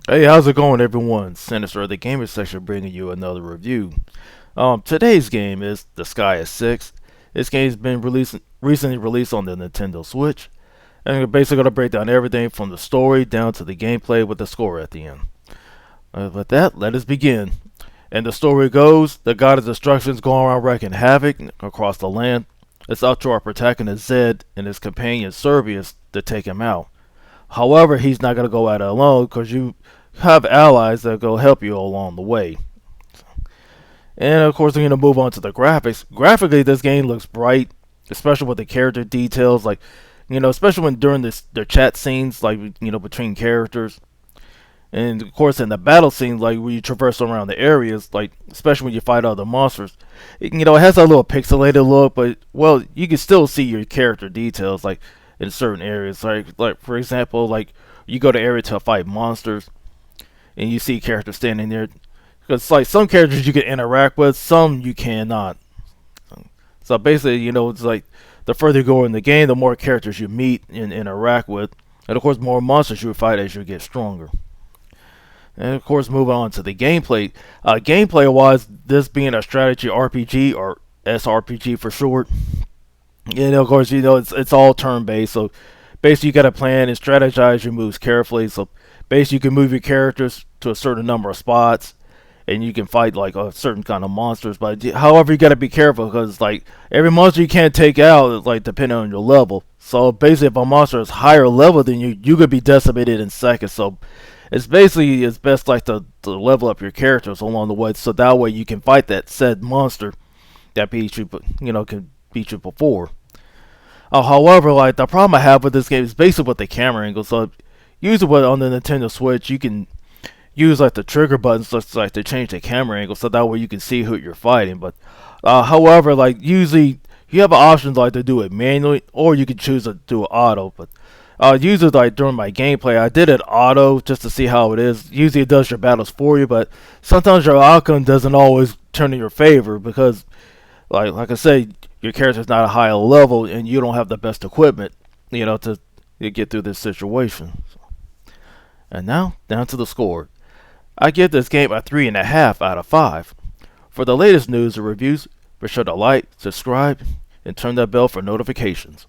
Hey, how's it going, everyone? Sinister the Gamer section bringing you another review. Today's game is Disgaea 6. This game's been recently released on the Nintendo Switch, and we're basically gonna break down everything from the story down to the gameplay with the score at the end. With that, let us begin. And the story goes: the god of destruction is going around wreaking havoc across the land. It's up to our protagonist Zed and his companion Servius to take him out. However, he's not gonna go at it alone because you have allies that go help you along the way. And of course, we're gonna move on to the graphics. Graphically, this game looks bright, especially with the character details, like especially when during their chat scenes, like between characters, and of course in the battle scenes, like where you traverse around the areas, like especially when you fight other monsters. It has a little pixelated look, but well, you can still see your character details, like in certain areas, like for example, like you go to area to fight monsters and you see characters standing there. Because like some characters you can interact with, some you cannot. So basically, it's like the further you go in the game, the more characters you meet and interact with, and of course, more monsters you fight as you get stronger. And of course, moving on to the gameplay. Gameplay-wise, this being a strategy RPG or SRPG for short, of course, it's all turn-based. So basically, you got to plan and strategize your moves carefully. So basically, you can move your characters to a certain number of spots, and you can fight like a certain kind of monsters. But however, you got to be careful because like every monster you can't take out is like depending on your level. So basically, if a monster is higher level than you, you could be decimated in seconds. So it's best like to level up your characters along the way, so that way you can fight that said monster that beat you, can beat you before. However, like the problem I have with this game is basically with the camera angle. So usually on the Nintendo Switch, you can use like the trigger buttons just like to change the camera angle, so that way you can see who you're fighting. But however, like usually you have options like to do it manually, or you can choose to do it auto. But usually like during my gameplay, I did it auto just to see how it is. Usually it does your battles for you, but sometimes your outcome doesn't always turn in your favor because, like I said, your character's not a high level and you don't have the best equipment, to get through this situation. And now down to the score. I give this game a 3.5 out of 5. For the latest news and reviews, be sure to like, subscribe, and turn that bell for notifications.